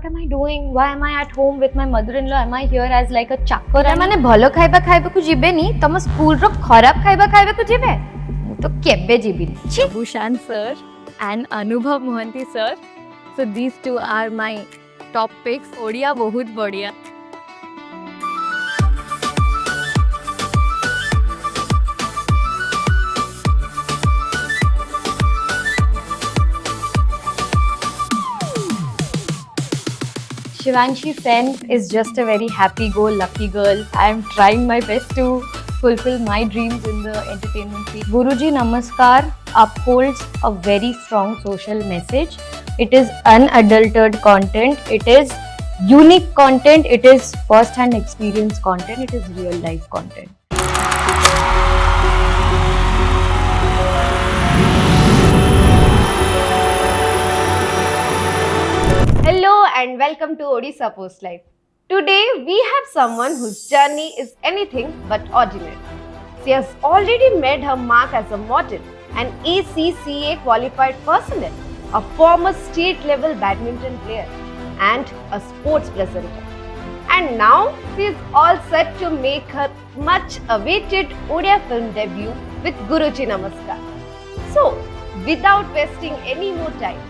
what am I doing? Why am I at home with my mother-in-law? Am I here as like a chakkar? ମାନେ ଭଲ ଖାଇବା ଖାଇବାକୁ ଯିବେନି ତମ ସ୍କୁଲର ଖରାପ ଖାଇବା ଖାଇବାକୁ ଯିବେ ମୁଁ ତ କେବେ ଯିବିନି Bhushan sir and Anubhav Mohanty sir. So these two are my top picks. Odia bahut badhiya. Shivanshi Sen is just a very happy-go-lucky girl. I am trying my best to fulfill my dreams in the entertainment field. Guruji Namaskar upholds a very strong social message. It is unadulterated content. It is unique content. It is first-hand experience content. It is real-life content. Hello and welcome to Odisha Post Live. Today we have someone whose journey is anything but ordinary. She has already made her mark as a model, an ACCA qualified personnel, a former state level badminton player and a sports presenter. And now she is all set to make her much awaited Odia film debut with Guruji Namaskar. So, without wasting any more time,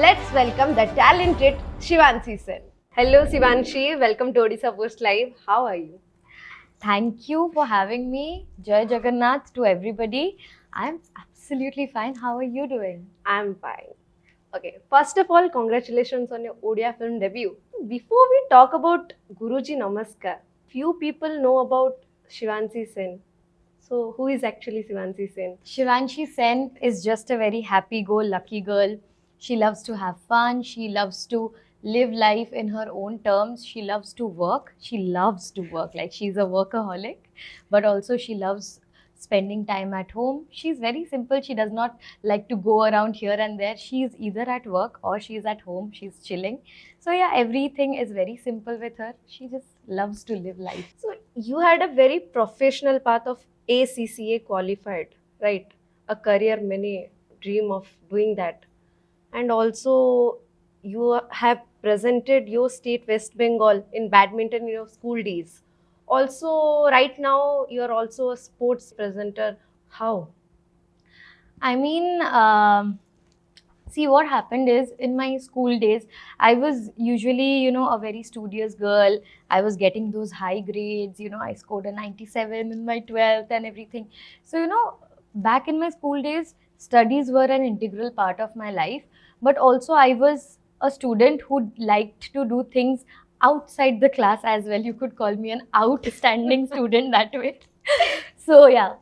let's welcome the talented Shivanshi Sen. Hello Shivanshi, welcome to Odisha Post Live. How are you? Thank you for having me. Jai Jagannath to everybody. I'm absolutely fine. How are you doing? I'm fine. Okay, first of all, congratulations on your Odia film debut. Before we talk about Guruji Namaskar, few people know about Shivanshi Sen. So, who is actually Shivanshi Sen? Shivanshi Sen is just a very happy-go-lucky girl. She loves to have fun. She loves to live life in her own terms. She loves to work. She loves to work. Like she's a workaholic, but also she loves spending time at home. She's very simple. She does not like to go around here and there. She's either at work or she's at home. She's chilling. So yeah, everything is very simple with her. She just loves to live life. So you had a very professional path of ACCA qualified, right? A career many dream of doing that. And also you have presented your state West Bengal in badminton in your school days. Also right now you are also a sports presenter. How? I mean, see what happened is in my school days, I was usually, a very studious girl. I was getting those high grades, I scored a 97 in my 12th and everything. So, back in my school days, studies were an integral part of my life. But also I was a student who liked to do things outside the class as well. You could call me an outstanding student that way. So yeah,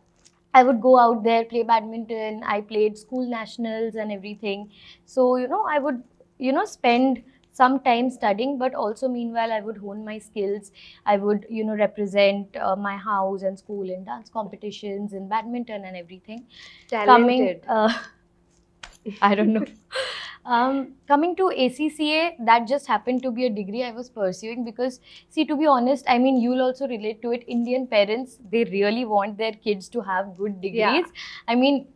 I would go out there, play badminton. I played school nationals and everything. So, I would, spend some time studying, but also meanwhile I would hone my skills. I would, represent my house and school in dance competitions in badminton and everything. Talented. I don't know. Coming to ACCA, that just happened to be a degree I was pursuing because, see, to be honest, I mean, you'll also relate to it. Indian parents, they really want their kids to have good degrees. Yeah. I mean,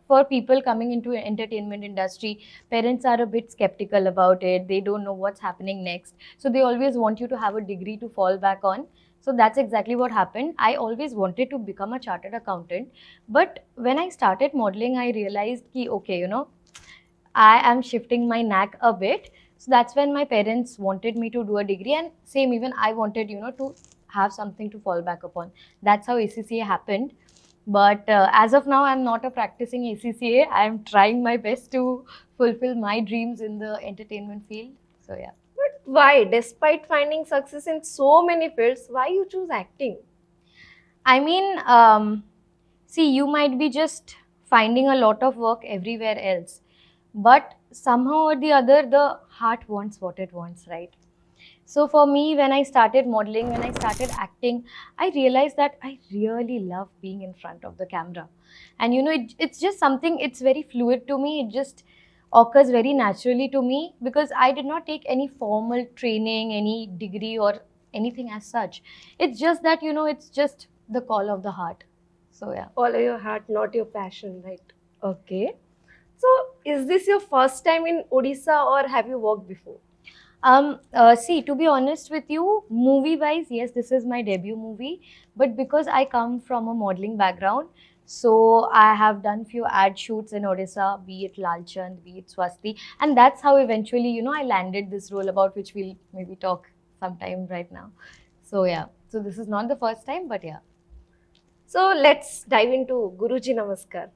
for people coming into an entertainment industry, parents are a bit skeptical about it. They don't know what's happening next. So they always want you to have a degree to fall back on. So that's exactly what happened. I always wanted to become a chartered accountant. But when I started modeling, I realized that, okay, I am shifting my knack a bit. So that's when my parents wanted me to do a degree, and same even I wanted, to have something to fall back upon. That's how ACCA happened. But as of now, I'm not a practicing ACCA. I'm trying my best to fulfill my dreams in the entertainment field. So yeah. But why, despite finding success in so many fields, why you choose acting? I mean, see, you might be just finding a lot of work everywhere else. But somehow or the other, the heart wants what it wants, right? So for me, when I started modeling, when I started acting, I realized that I really love being in front of the camera. And it's just something, it's very fluid to me. It just occurs very naturally to me because I did not take any formal training, any degree or anything as such. It's just that, it's just the call of the heart. So yeah. Follow your heart, not your passion, right? Okay. So, is this your first time in Odisha or have you worked before? See, to be honest with you, movie-wise, yes, this is my debut movie. But because I come from a modeling background, so I have done few ad shoots in Odisha, be it Lalchand, be it Swasti, and that's how eventually, I landed this role about which we'll maybe talk sometime right now. So yeah, so this is not the first time, but yeah. So let's dive into Guruji Namaskar.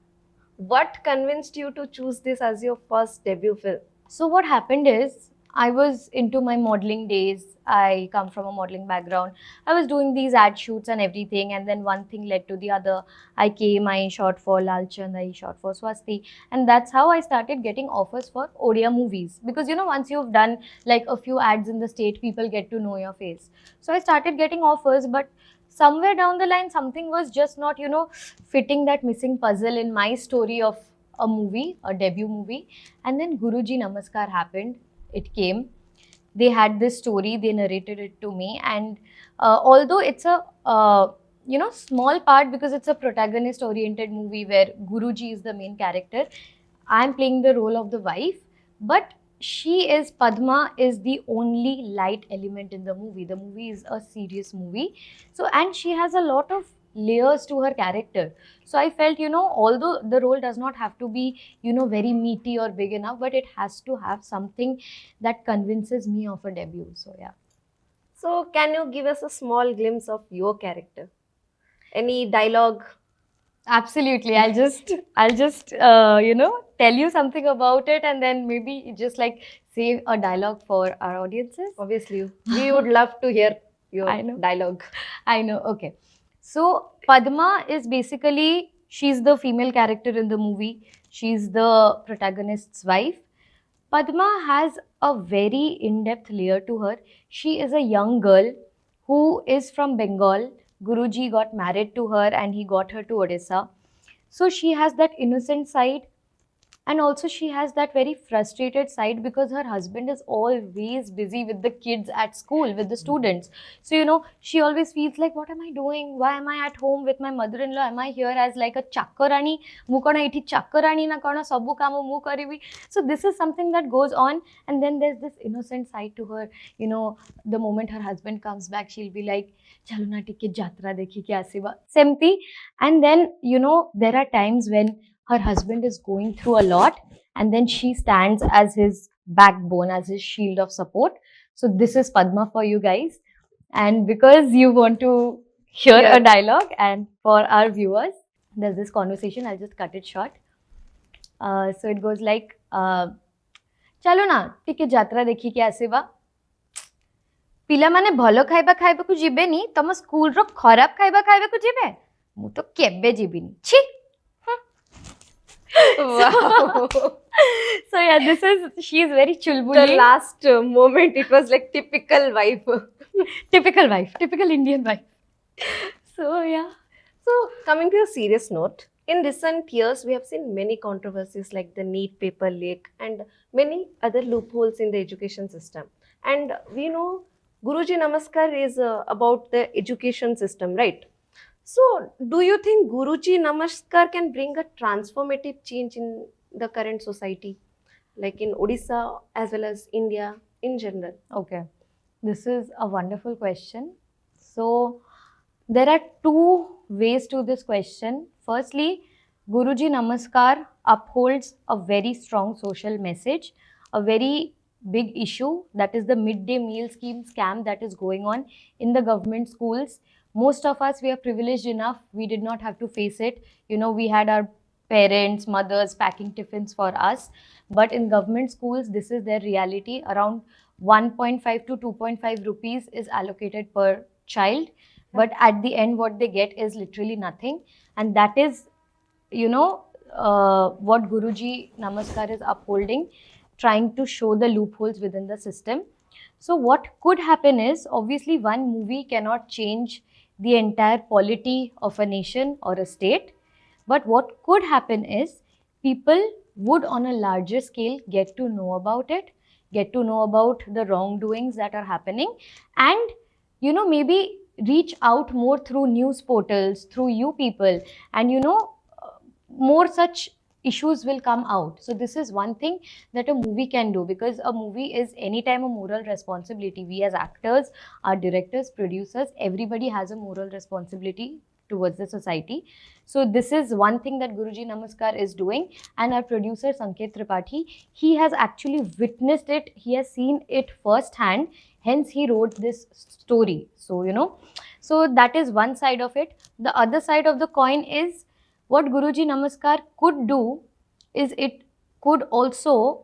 What convinced you to choose this as your first debut film? So what happened is I was into my modeling days. I come from a modeling background. I was doing these ad shoots and everything, and then one thing led to the other. I shot for Lalchand, I shot for Swasti, and that's how I started getting offers for Odia movies. Because once you've done like a few ads in the state, people get to know your face. So I started getting offers, but somewhere down the line, something was just not, fitting that missing puzzle in my story of a movie, a debut movie. And then Guruji Namaskar happened. It came. They had this story. They narrated it to me. And although it's a small part because it's a protagonist-oriented movie where Guruji is the main character, I'm playing the role of the wife. But Padma is the only light element in the movie. The movie is a serious movie. So, and she has a lot of layers to her character. So I felt, although the role does not have to be, very meaty or big enough, but it has to have something that convinces me of a debut. So yeah. So can you give us a small glimpse of your character? Any dialogue? Absolutely. I'll just, tell you something about it and then maybe just like say a dialogue for our audiences. Obviously, we would love to hear your I know. dialogue. I know. Okay. So Padma is basically, she's the female character in the movie. She's the protagonist's wife. Padma has a very in-depth layer to her. She is a young girl who is from Bengal. Guruji got married to her and he got her to Odisha. So she has that innocent side, and also she has that very frustrated side because her husband is always busy with the kids at school, with the students. So she always feels like, what am I doing? Why am I at home with my mother-in-law? Am I here as like a chakarani? Mu kona iti chakarani na kona sabu kamo mu karibi. So this is something that goes on, and then there's this innocent side to her. The moment her husband comes back, she'll be like, chalo na tike jatra dekhi ke asiba semti. And then there are times when her husband is going through a lot, and then she stands as his backbone, as his shield of support. So this is Padma for you guys. And because you want to hear Yeah. a dialogue, and for our viewers, there's this conversation, I'll just cut it short. So it goes like, chalo na ଟିକେ ଯାତ୍ରା ଦେଖିକି ଆସିବା ପିଲାମାନେ ଭଲ ଖାଇବା ଖାଇବାକୁ ଯିବେନି ତମ ସ୍କୁଲର ଖରାପ ଖାଇବା ଖାଇବାକୁ ଯିବେ ମୁଁ ତ କେବେ ଯିବିନି ଛି Wow. So yeah, she's very The chulbuli. last moment, it was like typical wife. Typical wife, typical Indian wife. So yeah. So, coming to a serious note, in recent years, we have seen many controversies like the NEET paper leak and many other loopholes in the education system. And we know Guruji Namaskar is about the education system, right? So, do you think Guruji Namaskar can bring a transformative change in the current society, like in Odisha as well as India in general? Okay. This is a wonderful question. So there are two ways to this question. Firstly, Guruji Namaskar upholds a very strong social message, a very big issue, that is the midday meal scheme scam that is going on in the government schools. Most of us, we are privileged enough, we did not have to face it. We had our parents, mothers packing tiffins for us. But in government schools, this is their reality. Around 1.5 to 2.5 rupees is allocated per child. But at the end, what they get is literally nothing. And that is, what Guruji Namaskar is upholding, trying to show the loopholes within the system. So what could happen is, obviously one movie cannot change the entire polity of a nation or a state. But what could happen is, people would on a larger scale get to know about it, get to know about the wrongdoings that are happening, and maybe reach out more through news portals, through you people, and more such issues will come out. So this is one thing that a movie can do, because a movie is anytime a moral responsibility. We as actors, our directors, producers, everybody has a moral responsibility towards the society. So this is one thing that Guruji Namaskar is doing. And our producer Sanket Tripathi, he has actually witnessed it, he has seen it firsthand, hence he wrote this story. So so that is one side of it. The other side of the coin is, what Guruji Namaskar could do is, it could also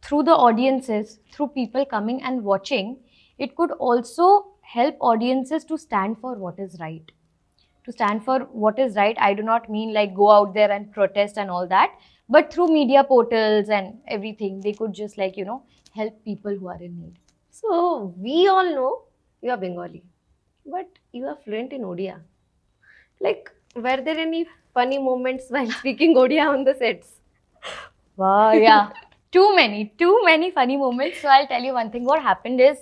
through the audiences, through people coming and watching, it could also help audiences to stand for what is right. To stand for what is right, I do not mean like go out there and protest and all that, but through media portals and everything, they could just like, help people who are in need. So we all know you are Bengali, but you are fluent in Odia. Like, were there any funny moments while speaking Odia on the sets? Wow, yeah. Too many funny moments. So I'll tell you one thing. What happened is,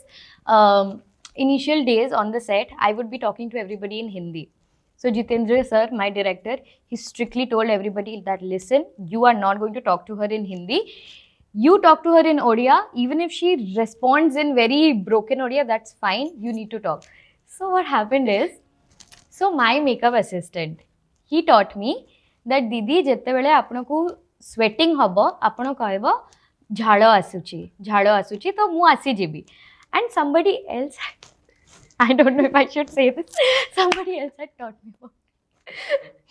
initial days on the set, I would be talking to everybody in Hindi. So Jitendra sir, my director, he strictly told everybody that, listen, you are not going to talk to her in Hindi. You talk to her in Odia. Even if she responds in very broken Odia, that's fine. You need to talk. So what happened is, so my makeup assistant, he taught me that Didi, ଯେତେବେଳେ ଆପଣଙ୍କୁ sweating ହବ, ଆପଣ କହିବ ଝାଳ ଆସୁଛି ତ ମୁଁ ଆସିଯିବି. And somebody else, I don't know if I should say this, somebody else had taught me about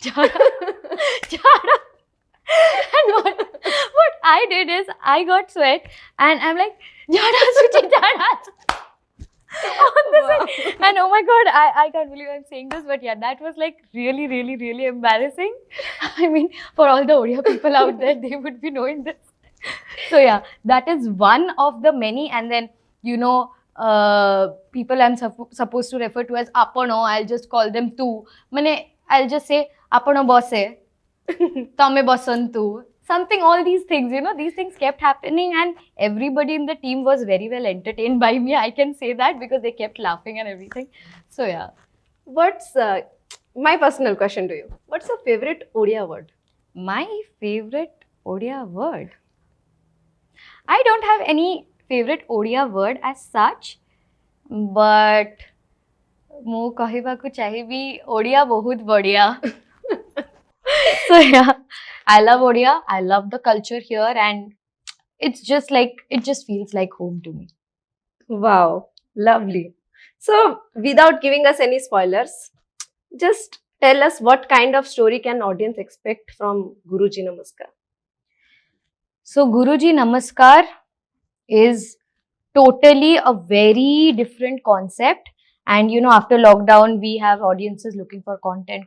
ঝাড়. And what I did is, I got sweat and I'm like, ঝাড় আସୁଛି. On the set. And oh my god, I can't believe I'm saying this, but yeah, that was like really embarrassing. I mean, for all the Odia people out there, they would be knowing this. So yeah, that is one of the many. And then, people I'm supposed to refer to as apano, I'll just call them tu. I'll just say apano bosse, tame bosantu. Something, all these things, these things kept happening, and everybody in the team was very well entertained by me. I can say that because they kept laughing and everything. So yeah. What's my personal question to you? What's your favorite Odia word? My favorite Odia word? I don't have any favorite Odia word as such, but ମୁଁ କହିବାକୁ ଚାହିଁବି Odia ବହୁତ ବଢିଆ. So yeah, I love Odia. I love the culture here, and it's just like, it just feels like home to me. Wow, lovely. So, without giving us any spoilers, just tell us what kind of story can audience expect from Guruji Namaskar? So Guruji Namaskar is totally a very different concept. And after lockdown, we have audiences looking for content.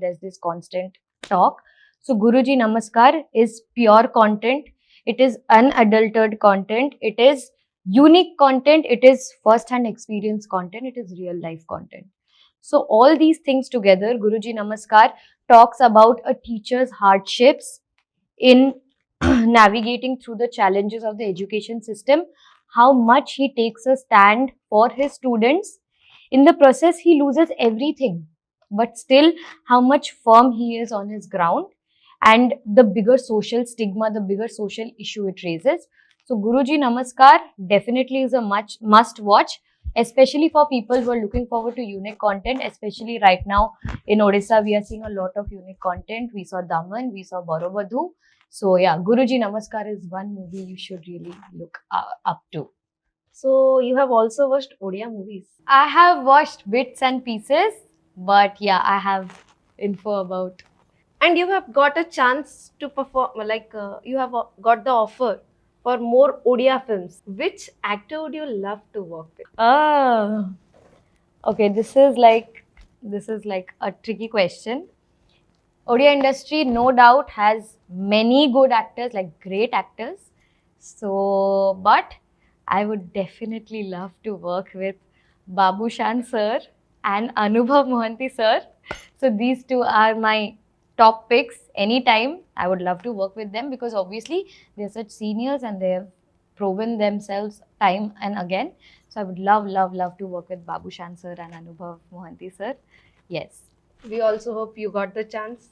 There's this constant talk. So Guruji Namaskar is pure content. It is unadulterated content. It is unique content. It is first-hand experience content. It is real life content. So all these things together, Guruji Namaskar talks about a teacher's hardships in navigating through the challenges of the education system, how much he takes a stand for his students. In the process, he loses everything, but still how much firm he is on his ground, and the bigger social stigma, the bigger social issue it raises. So Guruji Namaskar definitely is a must watch, especially for people who are looking forward to unique content. Especially right now in Odisha, we are seeing a lot of unique content. We saw Daman, we saw Borobadhu. So yeah, Guruji Namaskar is one movie you should really look up to. So you have also watched Odia movies? I have watched bits and pieces, but yeah, I have info about. And you have got a chance to perform, like you have got the offer for more Odia films. Which actor would you love to work with? Okay, this is like a tricky question. Odia industry, no doubt, has many good actors, like great actors. So, but I would definitely love to work with Babushan sir and Anubhav Mohanty sir. So these two are my top picks. Anytime I would love to work with them, because obviously they're such seniors and they have proven themselves time and again. So I would love to work with Babushan sir and Anubhav Mohanty sir. Yes. We also hope you got the chance.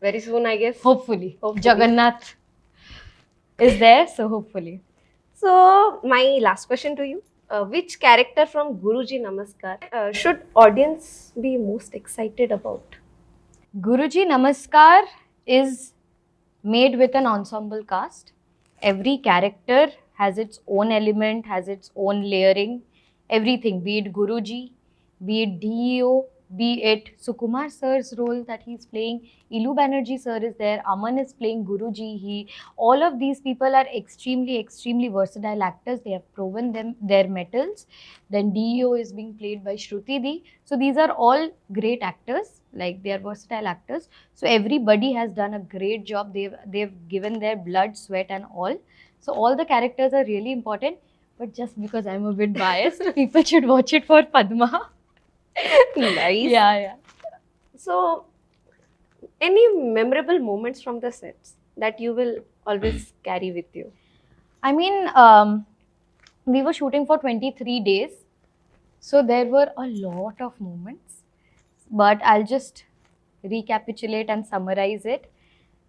Very soon, I guess. Hopefully. Hopefully. Jagannath is there, so hopefully. So, my last question to you. Which character from Guruji Namaskar should audience be most excited about? Guruji Namaskar is made with an ensemble cast. Every character has its own element, has its own layering, everything, be it Guruji, be it DEO, be it Sukumar sir's role that he's playing, Ilu Banerjee sir is there, Aman is playing Guruji, all of these people are extremely versatile actors. They have proven their metals. Then DEO is being played by Shruti Di. So these are all great actors, like they are versatile actors. So everybody has done a great job. They've given their blood, sweat and all. So all the characters are really important. But just because I'm a bit biased, people should watch it for Padma. Nice. Yeah. So, any memorable moments from the sets that you will always carry with you? I mean, we were shooting for 23 days. So there were a lot of moments. But I'll just recapitulate and summarize it.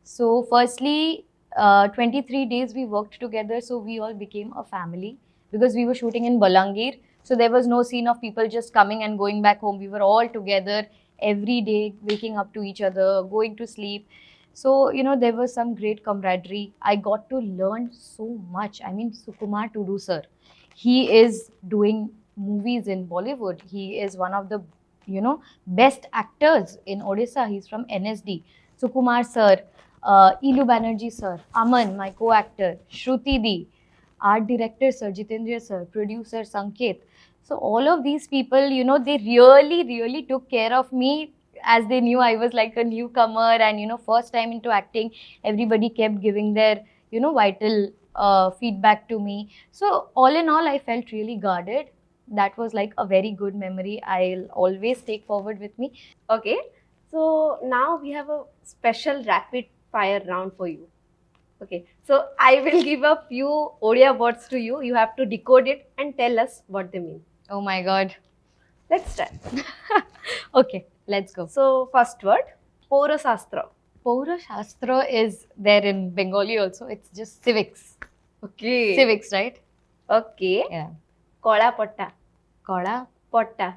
So firstly, 23 days we worked together, so we all became a family because we were shooting in Balangir. So there was no scene of people just coming and going back home. We were all together every day, waking up to each other, going to sleep. So, there was some great camaraderie. I got to learn so much. I mean, Sukumar Tudu sir, he is doing movies in Bollywood. He is one of the, best actors in Odisha. He's from NSD. Sukumar sir, Ilu Banerjee sir, Aman, my co-actor, Shruti Di, art director Sir Jitendra sir, producer Sanket. So all of these people, they really took care of me as they knew I was like a newcomer and, first time into acting. Everybody kept giving their, vital feedback to me. So all in all, I felt really guarded. That was like a very good memory I'll always take forward with me. Okay. So, now we have a special rapid fire round for you. Okay. So, I will give a few Odia words to you. You have to decode it and tell us what they mean. Oh my God. Let's start. Okay, let's go. So, first word, Paurasastra. Paura Shastra is there in Bengali also. It's just civics. Okay. Civics, right? Okay. Yeah. Kola Potta. Koda. Potta.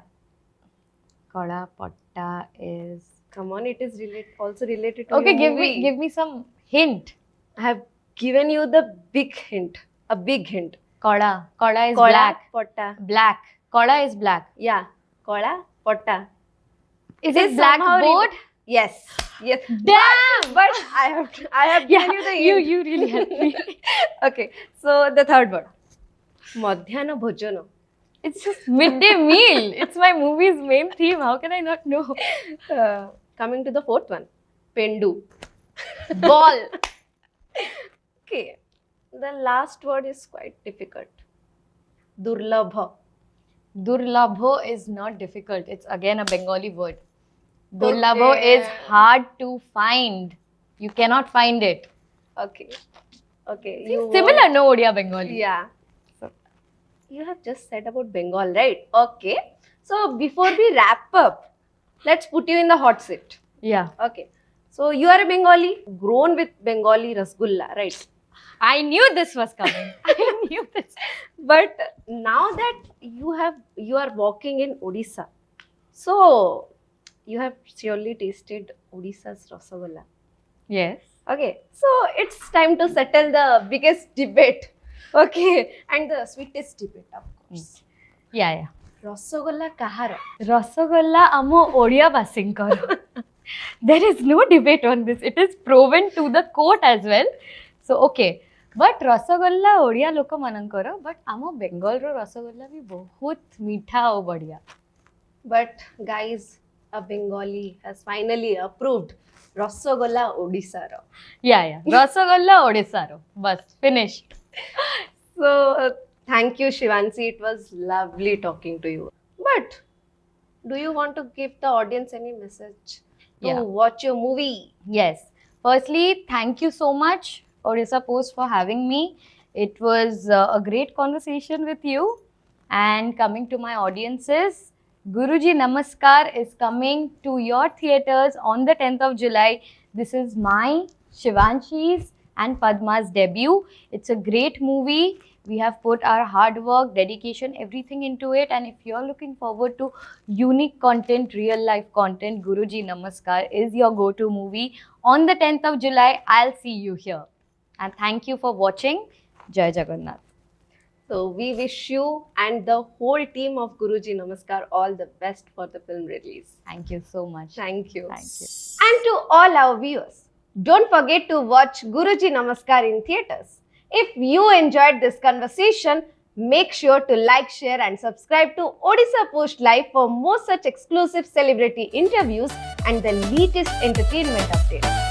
Koda Potta is... Come on, it is also related to Okay, your movie. give me some hint. I have given you the big hint. A big hint. Koda. Koda is Kola black. Potta. Black. Koda is black. Yeah. Kola Potta. Is This it black somehow board? Yes. Yes. Damn! But I have given you the hint. you really helped me. Okay. So the third word. Madhyana Bhojana. It's just midday meal. It's my movie's main theme. How can I not know? Coming to the fourth one. Pendu. Ball. Okay. The last word is quite difficult. Durlabha. Durlabho is not difficult. It's again a Bengali word. Durlabho Okay. is hard to find. You cannot find it. Okay. Okay. Similar, no Odia Bengali. Yeah. So, you have just said about Bengal, right? Okay. So, before we wrap up, let's put you in the hot seat. Yeah. Okay. So, you are a Bengali, grown with Bengali Rasgulla, right? I knew this was coming. I knew this. But now that you are walking in Odisha, so you have surely tasted Odisha's Rasagolla. Yes. Okay, so it's time to settle the biggest debate. Okay, and the sweetest debate, of course. Yeah. Rasagolla kahara? Rasagolla amo Odia basinkar. There is no debate on this. It is proven to the court as well. So, okay. But Rasagolla Odia loka manankara, but amo Bengal ro Rasagolla bhi bahut meetha o badhiya. But guys, a Bengali has finally approved Rasagolla Odisha ro. Yeah. Rasagolla Odisha ro. Bas, finished. So, thank you, Shivansi. It was lovely talking to you. But, do you want to give the audience any message to watch your movie? Yes. Firstly, thank you so much, Odisha Post, for having me. It was a great conversation with you. And coming to my audiences, Guruji Namaskar is coming to your theatres on the 10th of July. This is my, Shivanshi's and Padma's debut. It's a great movie. We have put our hard work, dedication, everything into it. And if you're looking forward to unique content, real life content, Guruji Namaskar is your go-to movie. On the 10th of July, I'll see you here. And thank you for watching. Jai Jagannath. So we wish you and the whole team of Guruji Namaskar all the best for the film release. Thank you so much. Thank you. Thank you. And to all our viewers, don't forget to watch Guruji Namaskar in theatres. If you enjoyed this conversation, make sure to like, share and subscribe to Odisha Post Live for more such exclusive celebrity interviews and the latest entertainment updates.